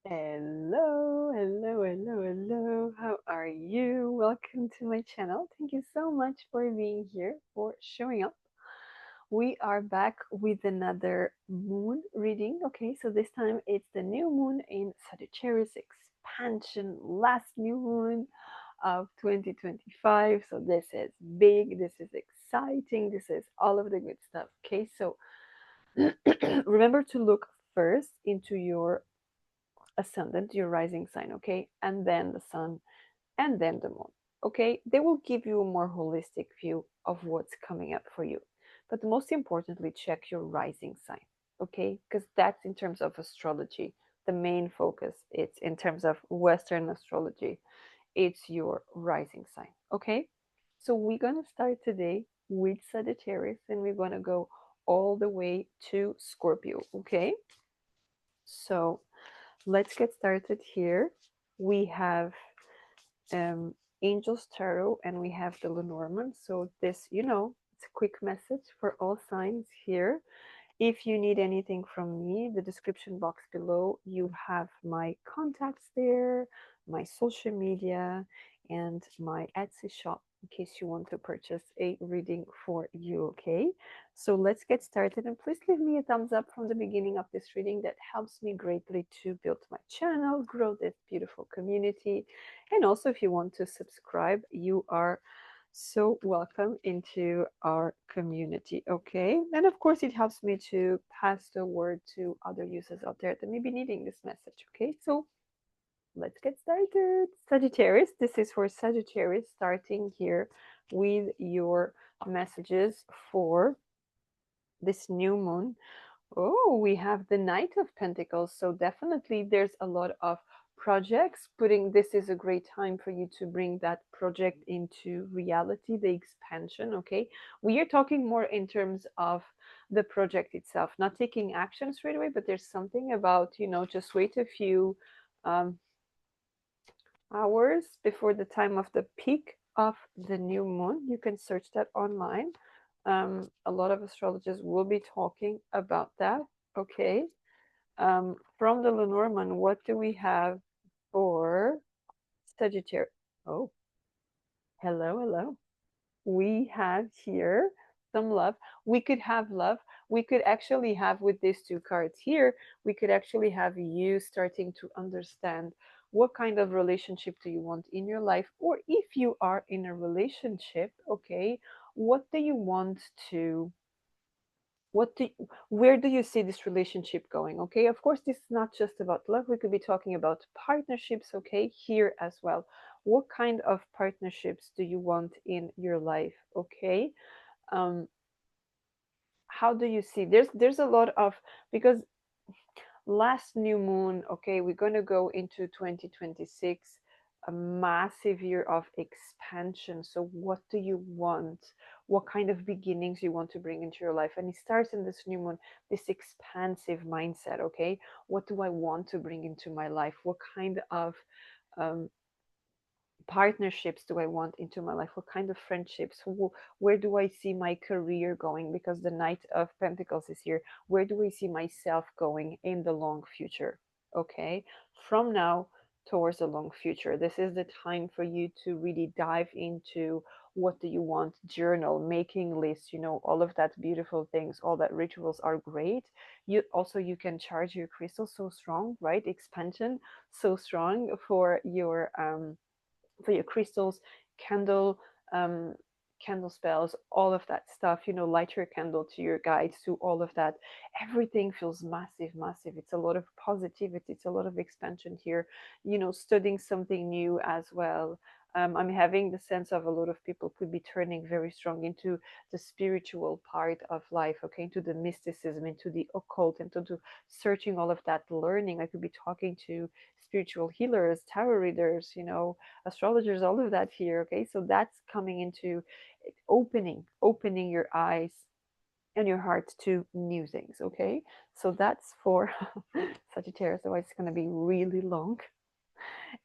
Hello, hello, hello, hello. How are you? Welcome to my channel. Thank you so much for being here, for showing up. We are back with another moon reading. Okay, so this time it's the new moon in Sagittarius expansion, last new moon of 2025. So this is big, this is exciting, this is all of the good stuff. Okay, so remember to look first into your ascendant, your rising sign, okay? And then the sun, and then the moon, okay? They will give you a more holistic view of what's coming up for you. But most importantly, check your rising sign, okay? Because that's in terms of astrology, the main focus. It's in terms of Western astrology, it's your rising sign, okay? So we're going to start today with Sagittarius and we're going to go all the way to Scorpio, okay? So let's get started here. We have um, Angel's Tarot and we have the Lenormand. So this, it's a quick message for all signs here. If you need anything from me, the description box below, you have my contacts there, my social media, and my Etsy shop in case you want to purchase a reading for you, okay? So let's get started and please leave me a thumbs up from the beginning of this reading. That helps me greatly to build my channel, grow this beautiful community. And also if you want to subscribe, you are so welcome into our community, okay? And of course it helps me to pass the word to other users out there that may be needing this message, okay? So let's get started. Sagittarius, this is for Sagittarius, starting here with your messages for this new moon. Oh, we have the Knight of Pentacles. So definitely there's a lot of projects putting. This is a great time for you to bring that project into reality, the expansion, okay? We are talking more in terms of the project itself, not taking action straight away, but there's something about, just wait a few um, hours before the time of the peak of the new moon. You can search that online. A lot of astrologers will be talking about that, okay? From the Lenormand, what do we have for Sagittarius? Oh, hello, hello. We have here some love. We could have love. We could actually have, with these two cards here, we could actually have you starting to understand what kind of relationship do you want in your life, or if you are in a relationship, okay, what do you want to what do where do you see this relationship going, okay? Of course this is not just about love, we could be talking about partnerships, okay, here as well. What kind of partnerships do you want in your life, okay? um how do you see, there's a lot of, because last new moon, okay, we're going to go into 2026, a massive year of expansion. So what do you want, what kind of beginnings you want to bring into your life? And it starts in this new moon, this expansive mindset, okay? What do I want to bring into my life? What kind of um, partnerships do I want into my life? What kind of friendships? Where do I see my career going? Because the Knight of Pentacles is here. Where do I see myself going in the long future? Okay, from now towards the long future. This is the time for you to really dive into what do you want, journal, making lists, all of that beautiful things, all that rituals are great. You can charge your crystal so strong, right? Expansion so strong for your crystals, candle, um, candle spells, all of that stuff, light your candle to your guides, to all of that. Everything feels massive, massive. It's a lot of positivity, it's a lot of expansion here, studying something new as well. I'm having the sense of a lot of people could be turning very strong into the spiritual part of life, okay, into the mysticism, into the occult, into searching all of that learning. I could be talking to spiritual healers, tarot readers, astrologers, all of that here, okay? So that's coming into opening your eyes and your heart to new things, okay? So that's for Sagittarius, otherwise it's going to be really long.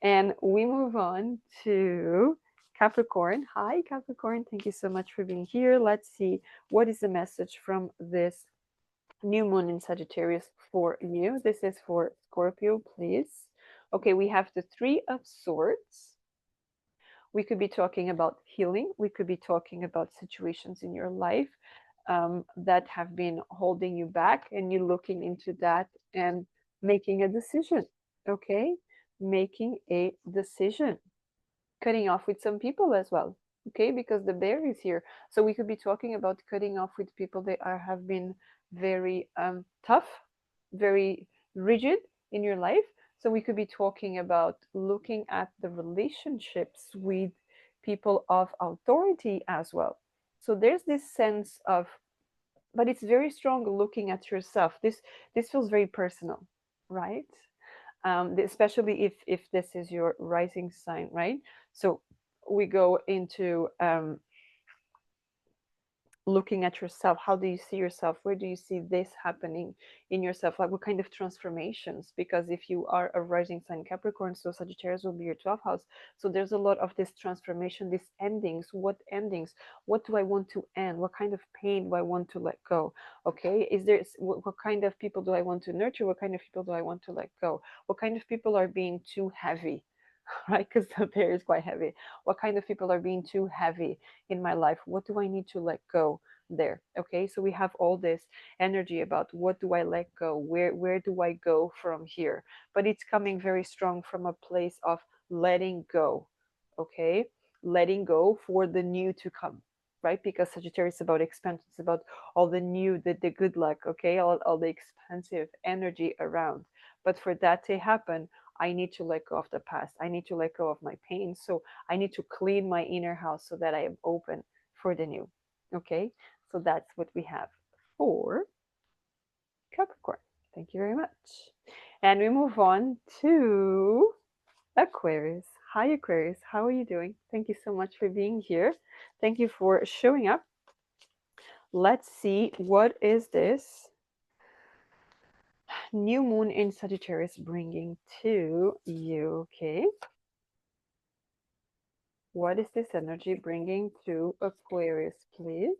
And we move on to Capricorn. Hi, Capricorn. Thank you so much for being here. Let's see what is the message from this New moon in Sagittarius for you. This is for Scorpio, please. Okay, we have the Three of Swords. We could be talking about healing. We could be talking about situations in your life that have been holding you back, and you looking into that and making a decision. Okay, making a decision, cutting off with some people as well. Okay, because the bear is here, so we could be talking about cutting off with people that have been very tough, very rigid in your life. So we could be talking about looking at the relationships with people of authority as well. So there's this sense of, but it's very strong looking at yourself. This feels very personal, right? Especially if this is your rising sign, right? So we go into looking at yourself. How do you see yourself? Where do you see this happening in yourself? Like what kind of transformations? Because if you are a rising sign Capricorn, so Sagittarius will be your 12th house. So there's a lot of this transformation, these endings. What endings? What do I want to end? What kind of pain do I want to let go? Okay, is there what kind of people do I want to nurture? What kind of people do I want to let go? What kind of people are being too heavy? Right, because the bear is quite heavy. What kind of people are being too heavy in my life? What do I need to let go there? Okay, so we have all this energy about what do I let go, where do I go from here, but it's coming very strong from a place of letting go. Okay, letting go for the new to come, right? Because Sagittarius is about expansion, it's about all the new, the good luck. Okay, all the expansive energy around. But for that to happen, I need to let go of the past. I need to let go of my pain. So I need to clean my inner house so that I am open for the new. Okay, so that's what we have for Capricorn. Thank you very much. And we move on to Aquarius. Hi, Aquarius. How are you doing? Thank you so much for being here. Thank you for showing up. Let's see, what is this new moon in Sagittarius bringing to you? Okay. What is this energy bringing to Aquarius, please?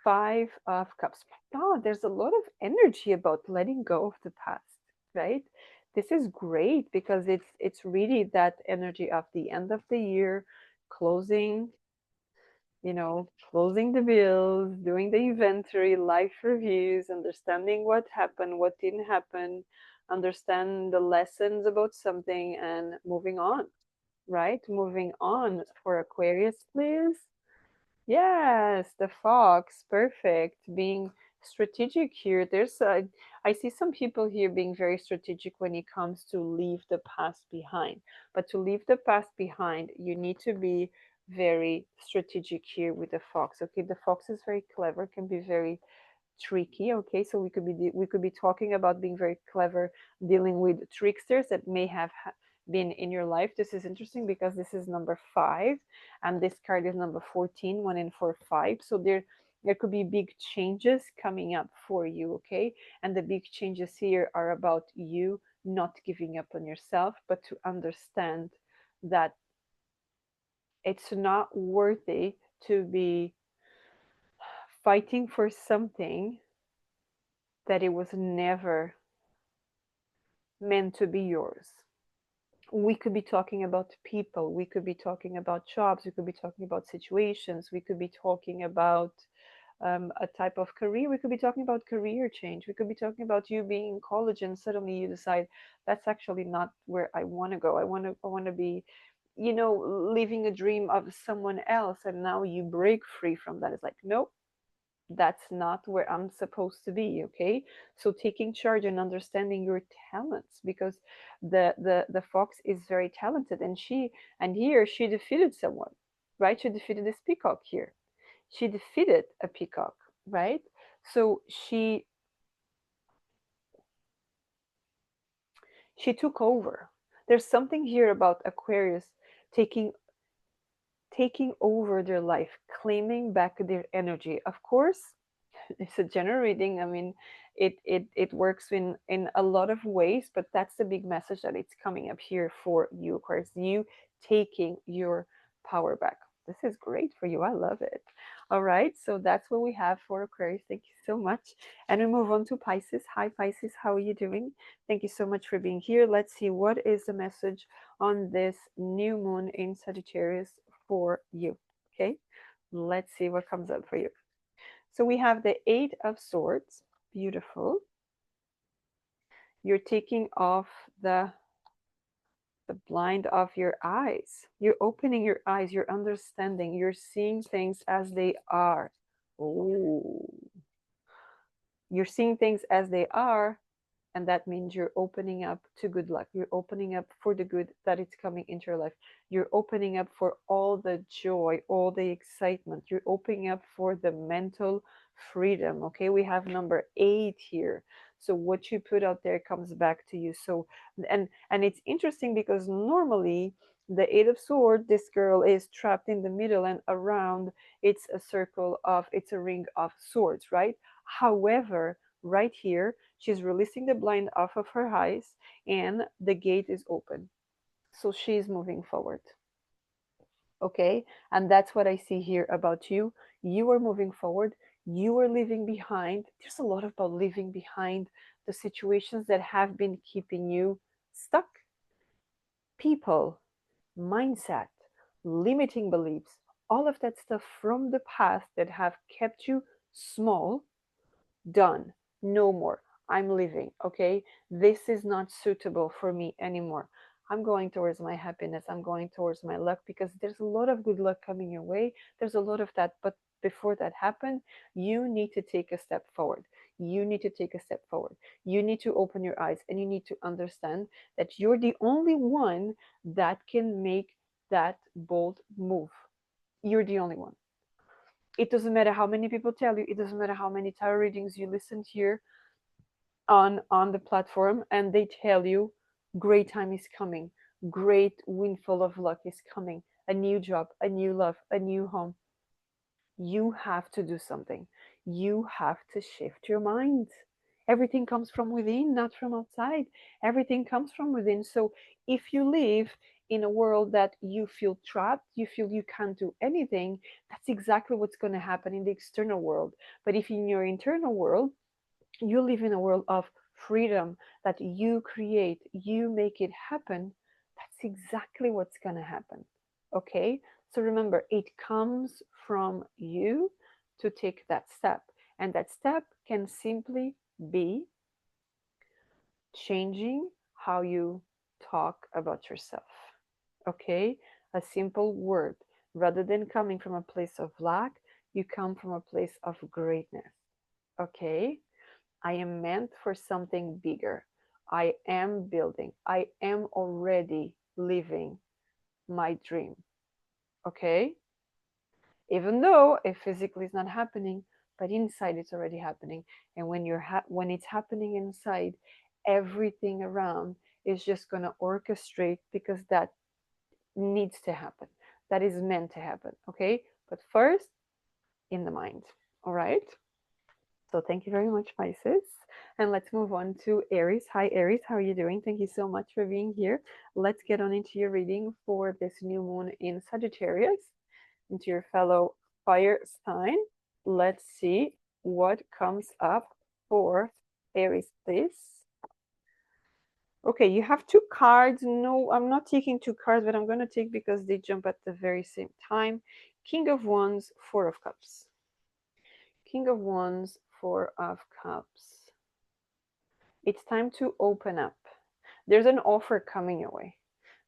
Five of Cups. Oh, there's a lot of energy about letting go of the past, right? This is great because it's really that energy of the end of the year, closing, closing the bills, doing the inventory, life reviews, understanding what happened, what didn't happen, understand the lessons about something, and moving on, right? Moving on for Aquarius, please. Yes, the fox, perfect. Being strategic here. I see some people here being very strategic when it comes to leave the past behind. But to leave the past behind, you need to be very strategic here with the fox. Okay, the fox is very clever, can be very tricky. Okay, so we could be talking about being very clever, dealing with tricksters that may have been in your life. This is interesting because this is number 5 and this card is number 14, 1 in 4 5. So there could be big changes coming up for you. Okay, and the big changes here are about you not giving up on yourself, but to understand that it's not worthy to be fighting for something that it was never meant to be yours. We could be talking about people, we could be talking about jobs, we could be talking about situations, we could be talking about a type of career, we could be talking about career change, we could be talking about you being in college and suddenly you decide that's actually not where I want to go. I want to be, living a dream of someone else, and now you break free from that. It's like, nope, that's not where I'm supposed to be. Okay, so taking charge and understanding your talents, because the fox is very talented, and here she defeated someone, right? She defeated this peacock here. She defeated a peacock, right? So she took over. There's something here about Aquarius taking taking over their life, claiming back their energy. Of course, it's a general reading. I mean, it works in a lot of ways, but that's the big message that it's coming up here for you, Aquarius. You taking your power back. This is great for you. I love it. All right, so that's what we have for Aquarius. Thank you so much. And we move on to Pisces. Hi, Pisces. How are you doing? Thank you so much for being here. Let's see what is the message on this new moon in Sagittarius for you. Okay, let's see what comes up for you. So we have the Eight of Swords. Beautiful. You're taking off the blind of your eyes. You're opening your eyes, you're understanding, you're seeing things as they are. Oh, you're seeing things as they are, and that means you're opening up to good luck. You're opening up for the good that is coming into your life. You're opening up for all the joy, all the excitement. You're opening up for the mental freedom. Okay, we have number 8 here. So what you put out there comes back to you. So and it's interesting because normally the 8 of Swords, this girl is trapped in the middle, and around it's a circle of, it's a ring of swords, right? However, right here, she's releasing the blind off of her eyes, and the gate is open. So she's moving forward. Okay? And that's what I see here about you. You are moving forward. You are leaving behind. There's a lot about leaving behind the situations that have been keeping you stuck. People, mindset, limiting beliefs, all of that stuff from the past that have kept you small. Done. No more. I'm leaving. Okay. This is not suitable for me anymore. I'm going towards my happiness. I'm going towards my luck, because there's a lot of good luck coming your way. There's a lot of that. But before that happens, you need to take a step forward. You need to take a step forward. You need to open your eyes, and you need to understand that you're the only one that can make that bold move. You're the only one. It doesn't matter how many people tell you, it doesn't matter how many tarot readings you listen here on the platform, and they tell you great time is coming, great windfall of luck is coming, a new job, a new love, a new home. You have to do something. You have to shift your mind. Everything comes from within, not from outside. Everything comes from within. So if you live in a world that you feel trapped, you feel you can't do anything, that's exactly what's going to happen in the external world. But if in your internal world, you live in a world of freedom that you create, you make it happen, that's exactly what's going to happen. Okay? So remember, it comes from you to take that step. And that step can simply be changing how you talk about yourself. Okay? A simple word. Rather than coming from a place of lack, you come from a place of greatness. Okay? I am meant for something bigger. I am building. I am already living my dream. Okay? Even though it physically is not happening, but inside it's already happening. And when it's happening inside, everything around is just going to orchestrate, because that needs to happen. That is meant to happen. Okay? But first, in the mind. All right? So thank you very much, Pisces. And let's move on to Aries. Hi, Aries. How are you doing? Thank you so much for being here. Let's get on into your reading for this new moon in Sagittarius, into your fellow fire sign. Let's see what comes up for Aries, please. Okay, you have 2 cards. No, I'm not taking 2 cards, but I'm going to take, because they jump at the very same time. King of Wands, 4 of Cups. King of Wands, 4 of Cups. It's time to open up. There's an offer coming your way.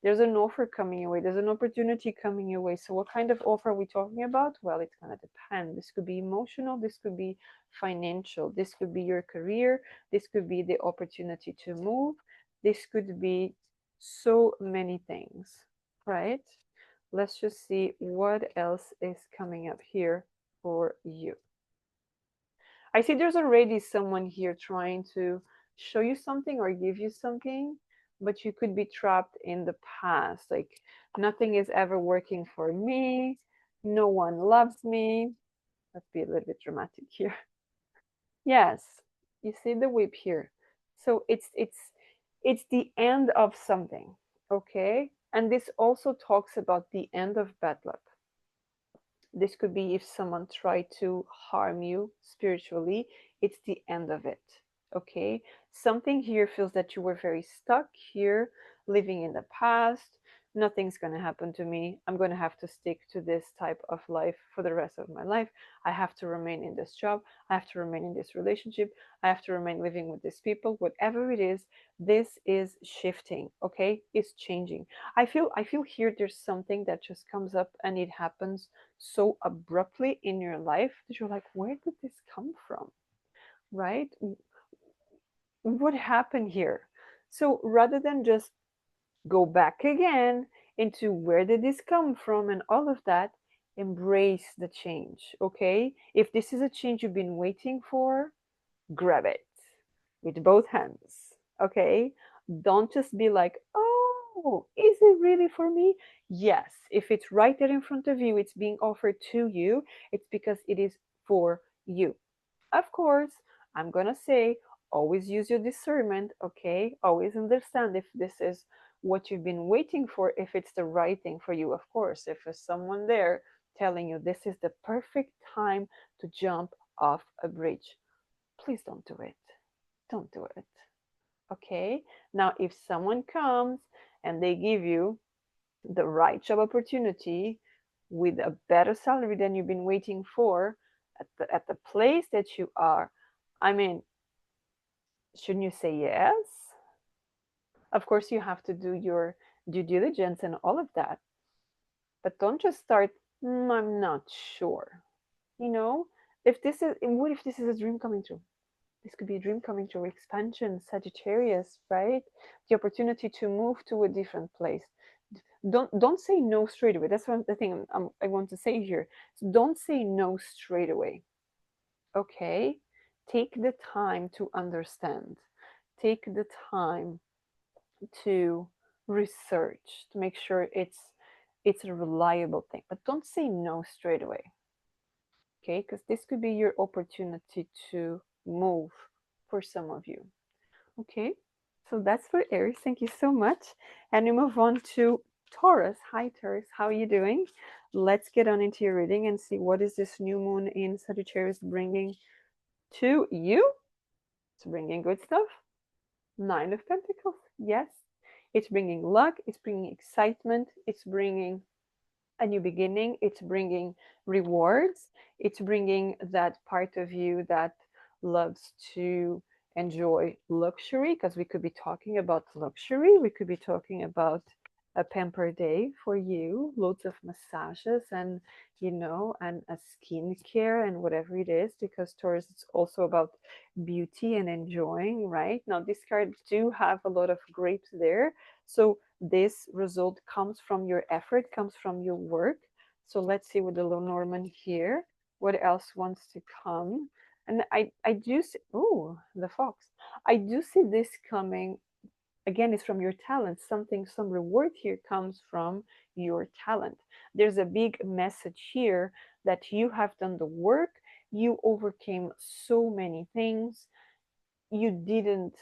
There's an offer coming your way. There's an opportunity coming your way. So what kind of offer are we talking about? Well, it's going to depend. This could be emotional. This could be financial. This could be your career. This could be the opportunity to move. This could be so many things, right? Let's just see what else is coming up here for you. I see there's already someone here trying to show you something or give you something, but you could be trapped in the past. Like, nothing is ever working for me. No one loves me. Let's be a little bit dramatic here. Yes, you see the whip here. So it's the end of something, okay? And this also talks about the end of bad luck. This could be if someone tried to harm you spiritually, it's the end of it. Okay? Something here feels that you were very stuck here, living in the past. Nothing's going to happen to me. I'm going to have to stick to this type of life for the rest of my life. I have to remain in this job. I have to remain in this relationship. I have to remain living with these people. Whatever it is, this is shifting. Okay? It's changing. I feel here there's something that just comes up and it happens so abruptly in your life that you're like, where did this come from? Right? What happened here? So rather than just go back again into where did this come from and all of that, embrace the change. Okay? If this is a change you've been waiting for, grab it with both hands. Okay? Don't just be like, oh, is it really for me? Yes. If it's right there in front of you, it's being offered to you, it's because it is for you. Of course, I'm going to say always use your discernment. Okay? Always understand if this is what you've been waiting for, if it's the right thing for you. Of course, if there's someone there telling you this is the perfect time to jump off a bridge, please don't do it. Don't do it. Okay? Now, if someone comes and they give you the right job opportunity with a better salary than you've been waiting for at the place that you are, I mean, shouldn't you say yes? Of course, you have to do your due diligence and all of that, but don't just start, I'm not sure. You know, if this is, what if this is a dream coming true? This could be a dream coming true. Expansion, Sagittarius, right? The opportunity to move to a different place. Don't say no straight away. That's one the thing I want to say here. So don't say no straight away. Okay, take the time to understand. Take the time to research to make sure it's a reliable thing. But don't say no straight away. Okay, because this could be your opportunity to move for some of you. Okay, so that's for Aries. Thank you so much. And we move on to Taurus. Hi, Taurus. How are you doing? Let's get on into your reading and see what is this new moon in Sagittarius bringing to you. It's bringing good stuff. Nine of Pentacles. Yes. It's bringing luck. It's bringing excitement. It's bringing a new beginning. It's bringing rewards. It's bringing that part of you that loves to enjoy luxury, because we could be talking about luxury. We could be talking about a pamper day for you, loads of massages and, and a skincare and whatever it is, because Taurus is also about beauty and enjoying, right? Now, these cards do have a lot of grapes there. So this result comes from your effort, comes from your work. So let's see with the Lenormand here, what else wants to come. And I do see, oh, the fox. I do see this coming. Again, it's from your talent. Some reward here comes from your talent. There's a big message here that you have done the work. You overcame so many things. You didn't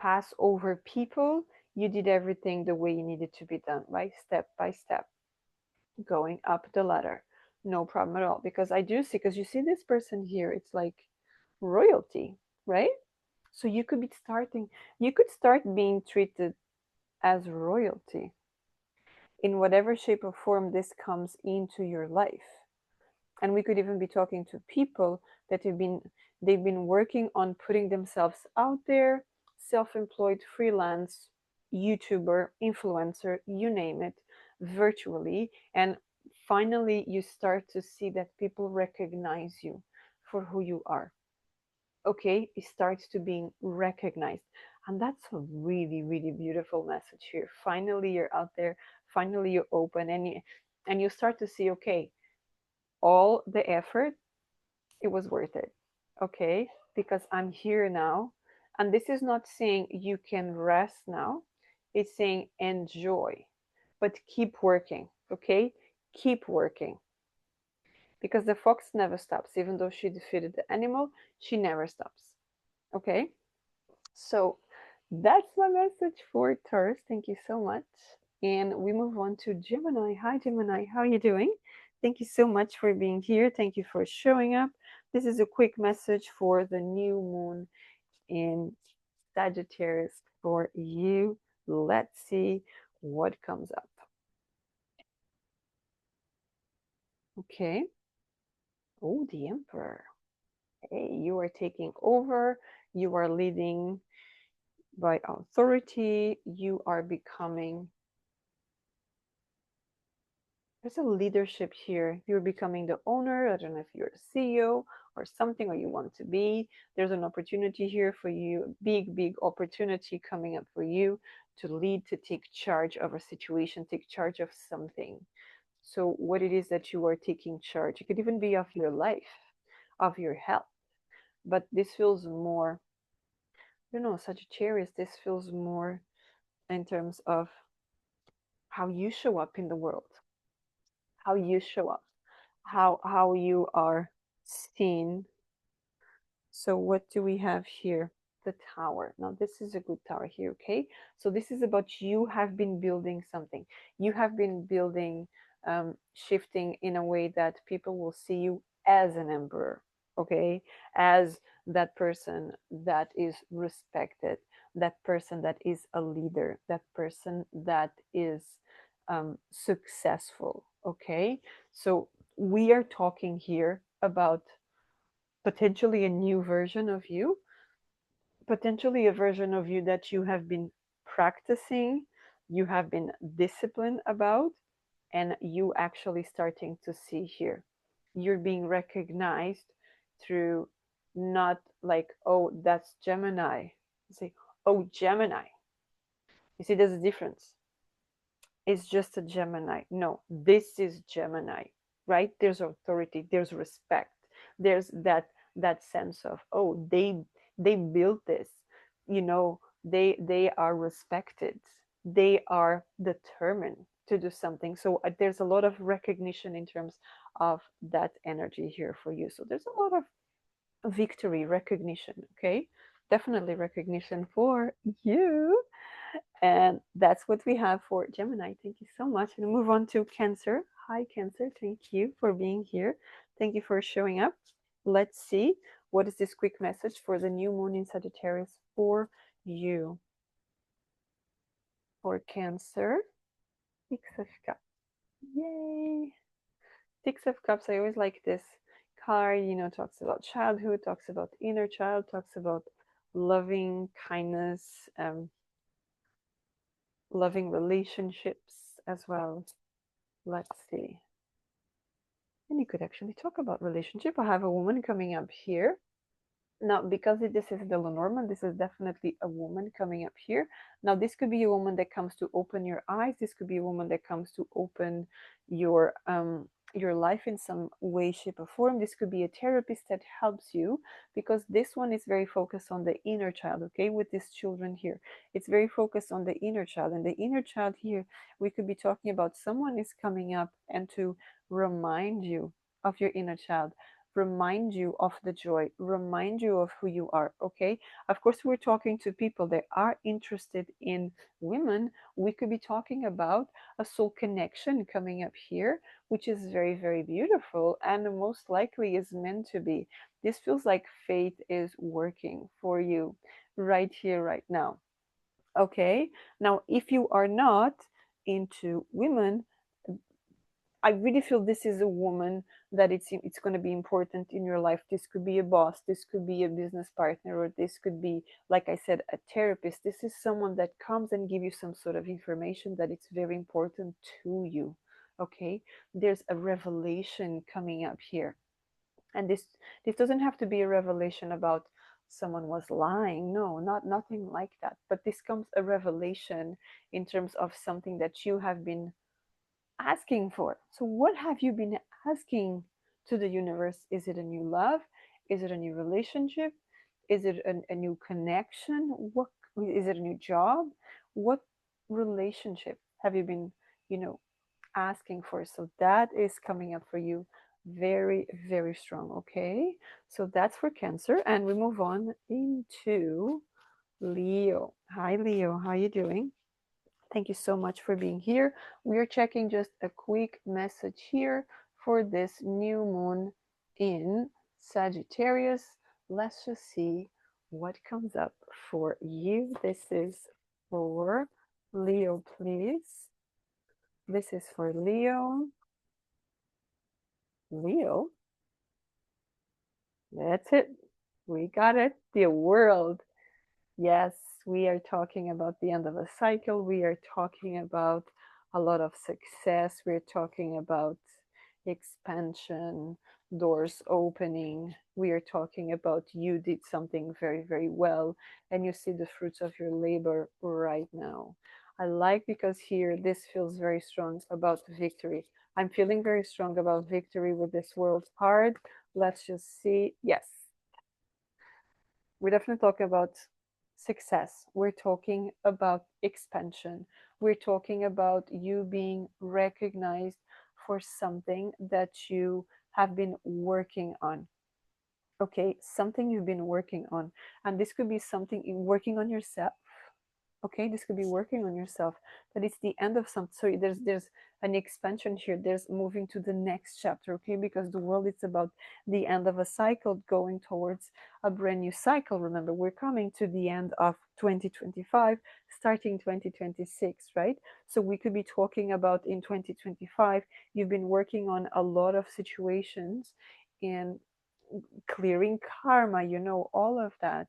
pass over people. You did everything the way you needed to be done, right? Step by step, going up the ladder. No problem at all. Because I do see, because you see this person here, it's like royalty, right? So you could start being treated as royalty in whatever shape or form this comes into your life. And we could even be talking to people that they've been working on putting themselves out there, self-employed, freelance, YouTuber, influencer, you name it, virtually, and finally you start to see that people recognize you for who you are. Okay, it starts to being recognized, and that's a really, really beautiful message here. Finally you're out there, finally you're open, and you start to see, okay, all the effort, it was worth it. Okay, because I'm here now. And this is not saying you can rest now, it's saying enjoy, but keep working. Okay, keep working, because the fox never stops. Even though she defeated the animal, she never stops. Okay, so that's my message for Taurus. Thank you so much. And we move on to Gemini. Hi, Gemini. How are you doing? Thank you so much for being here. Thank you for showing up. This is a quick message for the new moon in Sagittarius for you. Let's see what comes up. Okay. Oh, the Emperor. Hey, you are taking over. You are leading by authority. You are becoming, there's a leadership here. You're becoming the owner. I don't know if you're a CEO or something, or you want to be. There's an opportunity here for you, a big, big opportunity coming up for you to lead, to take charge of a situation, take charge of something. So, what it is that you are taking charge, it could even be of your life, of your health. But this feels more, you know, Sagittarius, this feels more in terms of how you show up in the world, how you show up, how you are seen. So what do we have here? The tower. Now this is a good tower here, okay? So this is about you have been building something. You have been building, shifting in a way that people will see you as an emperor, okay? As that person that is respected, that person that is a leader, that person that is successful, okay? So we are talking here about potentially a new version of you, potentially a version of you that you have been practicing, you have been disciplined about, and you actually starting to see here. You're being recognized through not like, oh, that's Gemini. You say, oh, Gemini. You see, there's a difference. It's just a Gemini. No, this is Gemini, right? There's authority, there's respect, there's that sense of, oh, they built this, you know, they are respected, they are determined to do something. So there's a lot of recognition in terms of that energy here for you. So there's a lot of victory, recognition, okay? Definitely recognition for you. And that's what we have for Gemini. Thank you so much. And move on to Cancer. Hi, Cancer. Thank you for being here. Thank you for showing up. Let's see what is this quick message for the new moon in Sagittarius for you. For Cancer, Six of Cups. Yay! Six of Cups. I always like this card. You know, talks about childhood, talks about inner child, talks about loving kindness, loving relationships as well. Let's see. And you could actually talk about relationship. I have a woman coming up here. Now, because this is the Lenormand, this is definitely a woman coming up here. Now, this could be a woman that comes to open your eyes. This could be a woman that comes to open your life in some way, shape, or form. This could be a therapist that helps you, because this one is very focused on the inner child, okay, with these children here. It's very focused on the inner child. And the inner child here, we could be talking about someone is coming up and to remind you of your inner child, remind you of the joy, remind you of who you are, okay? Of course, we're talking to people that are interested in women. We could be talking about a soul connection coming up here, which is very, very beautiful and most likely is meant to be. This feels like fate is working for you right here, right now. Okay, now if you are not into women, I really feel this is a woman that it's going to be important in your life. This could be a boss, this could be a business partner, or this could be, like I said, a therapist. This is someone that comes and give you some sort of information that it's very important to you. Okay, there's a revelation coming up here, and this doesn't have to be a revelation about someone was lying. No, not nothing like that. But this comes a revelation in terms of something that you have been asking for. So, what have you been asking to the universe? Is it a new love? Is it a new relationship? Is it a new connection? What is it? A new job? What relationship have you been, you know, asking for? So that is coming up for you very, very strong. Okay, so that's for Cancer, and we move on into Leo. Hi, Leo. How are you doing? Thank you so much for being here. We are checking just a quick message here for this new moon in Sagittarius. Let's just see what comes up for you. This is for Leo, please. This is for Leo. Leo. That's it. We got it. The world. Yes, we are talking about the end of a cycle. We are talking about a lot of success. We're talking about expansion, doors opening. We are talking about you did something very, very well, and you see the fruits of your labor right now. I like because here this feels very strong about victory. I'm feeling very strong about victory with this world card. Let's just see. Yes, we're definitely talking about success. We're talking about expansion. We're talking about you being recognized for something that you have been working on. Okay, something you've been working on. And this could be something working on yourself. Okay, this could be working on yourself, but it's the end of some, so there's an expansion here, there's moving to the next chapter. Okay, because the world is about the end of a cycle going towards a brand new cycle. Remember, we're coming to the end of 2025, starting 2026, right? So we could be talking about in 2025 you've been working on a lot of situations and clearing karma, all of that,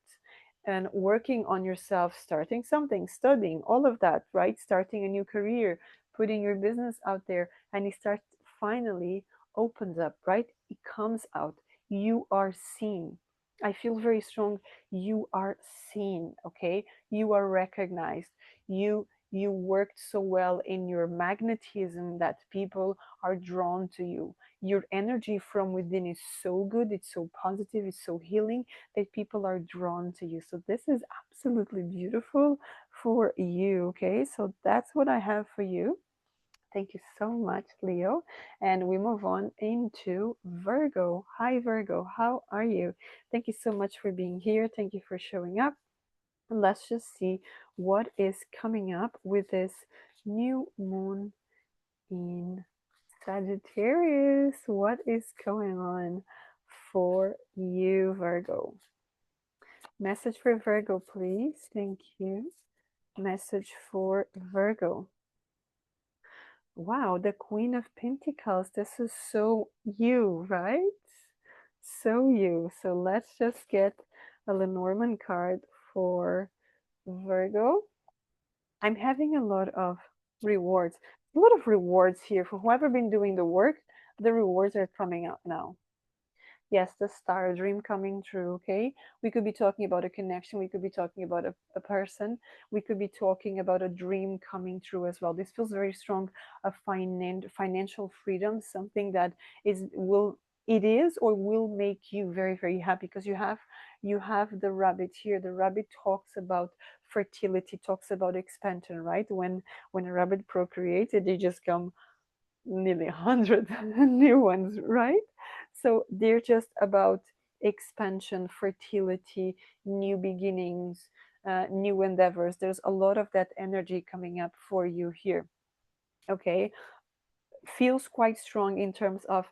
and working on yourself, starting something, studying, all of that, right? Starting a new career, putting your business out there, and it starts finally opens up, right? It comes out. You are seen. I feel very strong. You are seen, okay? You are recognized. You worked so well in your magnetism that people are drawn to you. Your energy from within is so good, it's so positive, it's so healing that people are drawn to you. So this is absolutely beautiful for you. Okay, so that's what I have for you. Thank you so much, Leo. And we move on into Virgo. Hi, Virgo. How are you? Thank you so much for being here. Thank you for showing up. And let's just see what is coming up with this new moon in Sagittarius. What is going on for you, Virgo? Message for Virgo, please. Thank you. Message for Virgo. Wow, the Queen of Pentacles. This is so you, right? So you. So let's just get a Lenormand card for Virgo. I'm having a lot of rewards. A lot of rewards here for whoever been doing the work. The rewards are coming out now. Yes, the star dream coming true. Okay, we could be talking about a connection, we could be talking about a person, we could be talking about a dream coming true as well. This feels very strong, a financial freedom, something that it is or will make you very, very happy, because you have the rabbit here. The rabbit talks about fertility, talks about expansion, right? When a rabbit procreated, they just come nearly 100 new ones, right? So they're just about expansion, fertility, new beginnings, new endeavors. There's a lot of that energy coming up for you here. Okay, feels quite strong in terms of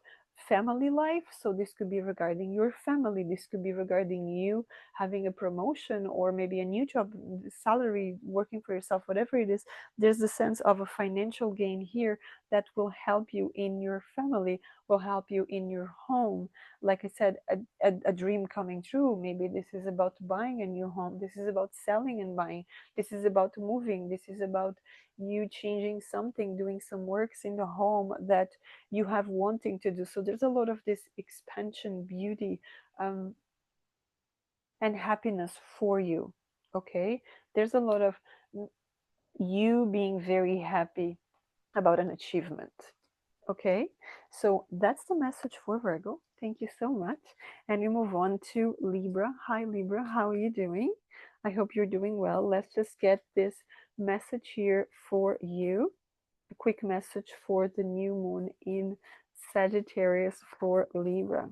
family life. So this could be regarding your family, this could be regarding you having a promotion or maybe a new job, salary, working for yourself, whatever it is. There's a sense of a financial gain here that will help you in your family, will help you in your home. Like I said, a dream coming true. Maybe this is about buying a new home, this is about selling and buying, this is about moving, this is about you changing something, doing some works in the home that you have wanting to do. So there's a lot of this expansion, beauty, and happiness for you. Okay, there's a lot of you being very happy about an achievement. Okay, so that's the message for Virgo. Thank you so much. And we move on to Libra. Hi, Libra. How are you doing? I hope you're doing well. Let's just get this message here for you. A quick message for the new moon in Sagittarius for Libra.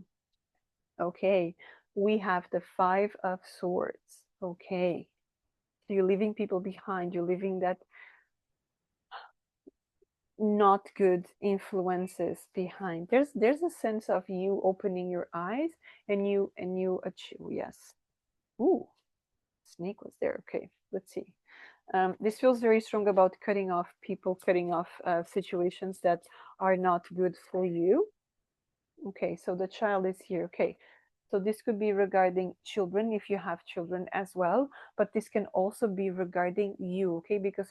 Okay, we have the Five of Swords. Okay, so you're leaving people behind. You're leaving that not good influences behind. There's a sense of you opening your eyes and you achieve. Yes. Ooh, snake was there. Okay, let's see. This feels very strong about cutting off people, cutting off situations that are not good for you. Okay, so the child is here. Okay, so this could be regarding children if you have children as well, but this can also be regarding you, okay? Because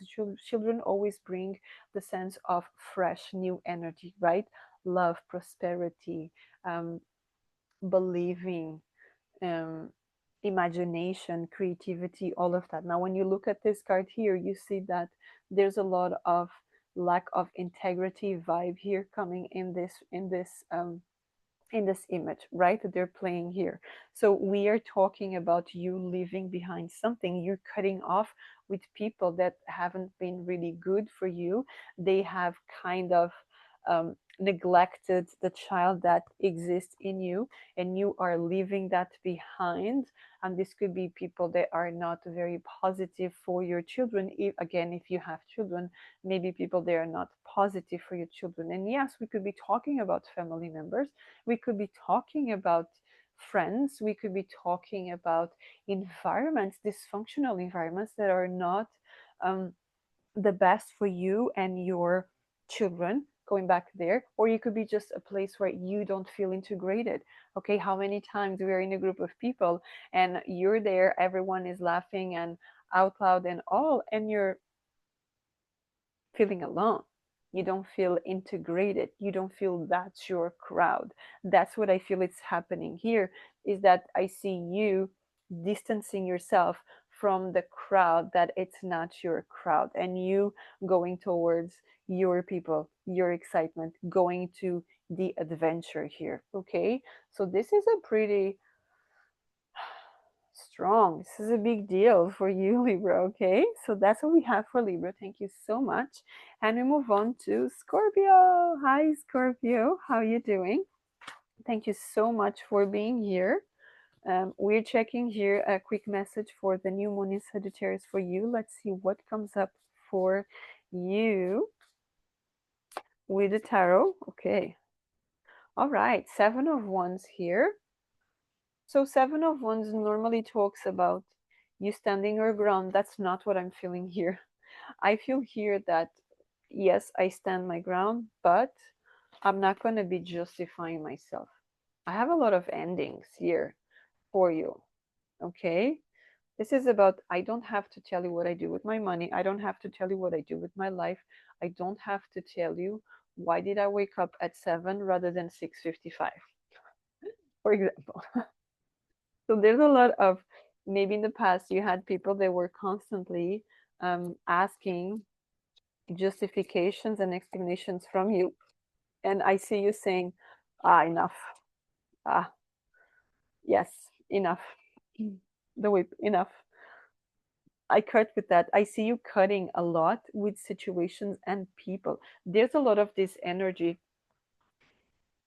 children always bring the sense of fresh, new energy, right? Love, prosperity, um, believing, um, imagination, creativity, all of that. Now, when you look at this card here, you see that there's a lot of lack of integrity vibe here coming in this image, right? That they're playing here. So we are talking about you leaving behind something. You're cutting off with people that haven't been really good for you. They have kind of neglected the child that exists in you, and you are leaving that behind. And this could be people that are not very positive for your children. Again, if you have children, maybe people that are not positive for your children. And yes, we could be talking about family members, we could be talking about friends, we could be talking about environments, dysfunctional environments that are not um, the best for you and your children, going back there. Or you could be just a place where you don't feel integrated. Okay, how many times we are in a group of people and you're there, everyone is laughing and out loud and all, and you're feeling alone. You don't feel integrated. You don't feel that's your crowd. That's what I feel is happening here, is that I see you distancing yourself from the crowd, that it's not your crowd, and you going towards your people, your excitement, going to the adventure here. Okay, so this is a pretty strong. This is a big deal for you, Libra. Okay, so that's what we have for Libra. Thank you so much. And we move on to Scorpio. Hi, Scorpio. How are you doing? Thank you so much for being here. We're checking here a quick message for the new moon in Sagittarius for you. Let's see what comes up for you with the tarot. Okay. All right. Seven of Wands here. So Seven of Wands normally talks about you standing your ground. That's not what I'm feeling here. I feel here that yes, I stand my ground, but I'm not going to be justifying myself. I have a lot of endings here for you. Okay? This is about I don't have to tell you what I do with my money. I don't have to tell you what I do with my life. I don't have to tell you why did I wake up at 7 rather than 6:55, for example. So there's a lot of, maybe in the past you had people that were constantly asking justifications and explanations from you, and I see you saying, enough, ah, yes, enough, the whip, enough. I cut with that. I see you cutting a lot with situations and people. There's a lot of this energy,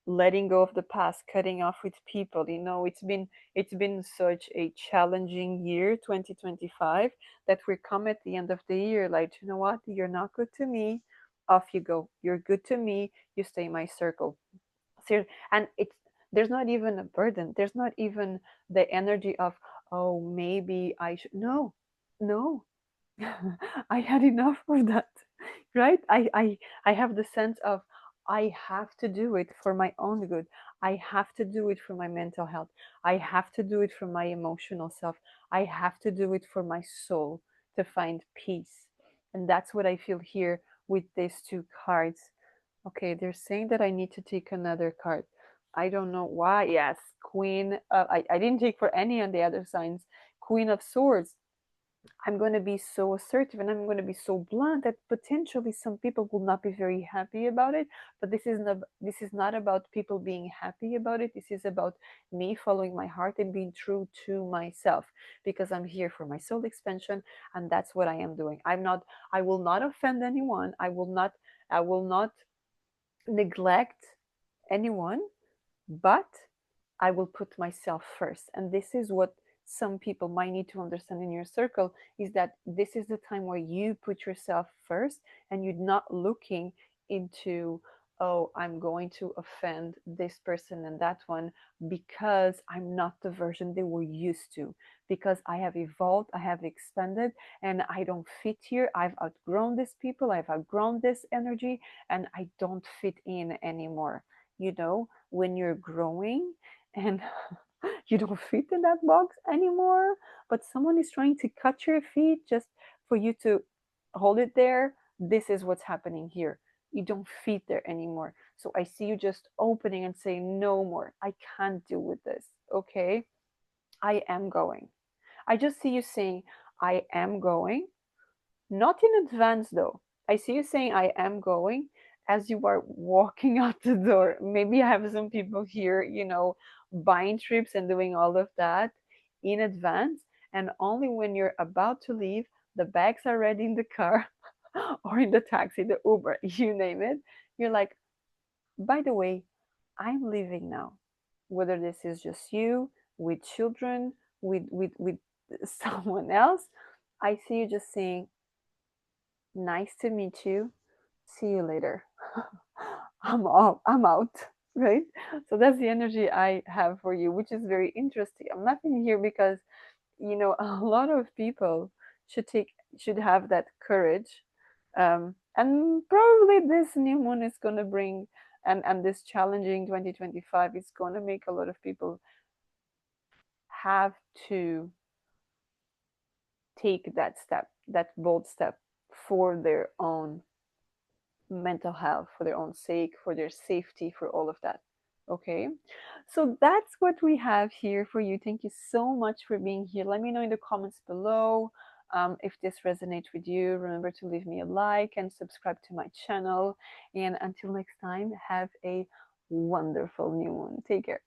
letting go of the past, cutting off with people. You know, it's been such a challenging year, 2025, that we come at the end of the year like, you know what, you're not good to me, off you go. You're good to me, you stay in my circle. So, and it's, there's not even a burden, there's not even the energy of, oh, maybe I should. No, no. I had enough of that, right? I have the sense of I have to do it for my own good. I have to do it for my mental health. I have to do it for my emotional self. I have to do it for my soul to find peace. And that's what I feel here with these two cards. Okay, they're saying that I need to take another card. I don't know why. Yes, Queen. I didn't take for any on the other signs. Queen of Swords. I'm going to be so assertive and I'm going to be so blunt that potentially some people will not be very happy about it. But this is not about people being happy about it. This is about me following my heart and being true to myself, because I'm here for my soul expansion, and that's what I am doing. I will not offend anyone. I will not neglect anyone, but I will put myself first. And this is what some people might need to understand in your circle, is that this is the time where you put yourself first and you're not looking into, oh, I'm going to offend this person and that one because I'm not the version they were used to, because I have evolved, I have expanded, and I don't fit here. I've outgrown these people, I've outgrown this energy, and I don't fit in anymore. You know, when you're growing and you don't fit in that box anymore, but someone is trying to cut your feet just for you to hold it there. This is what's happening here. You don't fit there anymore. So I see you just opening and saying, no more. I can't deal with this. Okay. I am going. I just see you saying, I am going. Not in advance though. I see you saying, I am going as you are walking out the door. Maybe I have some people here, you know, buying trips and doing all of that in advance. And only when you're about to leave, the bags are ready in the car or in the taxi, the Uber, you name it. You're like, by the way, I'm leaving now. Whether this is just you, with children, with someone else, I see you just saying, nice to meet you. See you later. I'm off. I'm out. Right? So that's the energy I have for you, which is very interesting. I'm laughing here because, you know, a lot of people should have that courage. And probably this new moon is gonna bring, and this challenging 2025 is gonna make a lot of people have to take that step, that bold step for their own mental health, for their own sake, for their safety, for all of that. Okay, so that's what we have here for you. Thank you so much for being here. Let me know in the comments below if this resonates with you. Remember to leave me a like and subscribe to my channel. And until next time, have a wonderful new moon. Take care.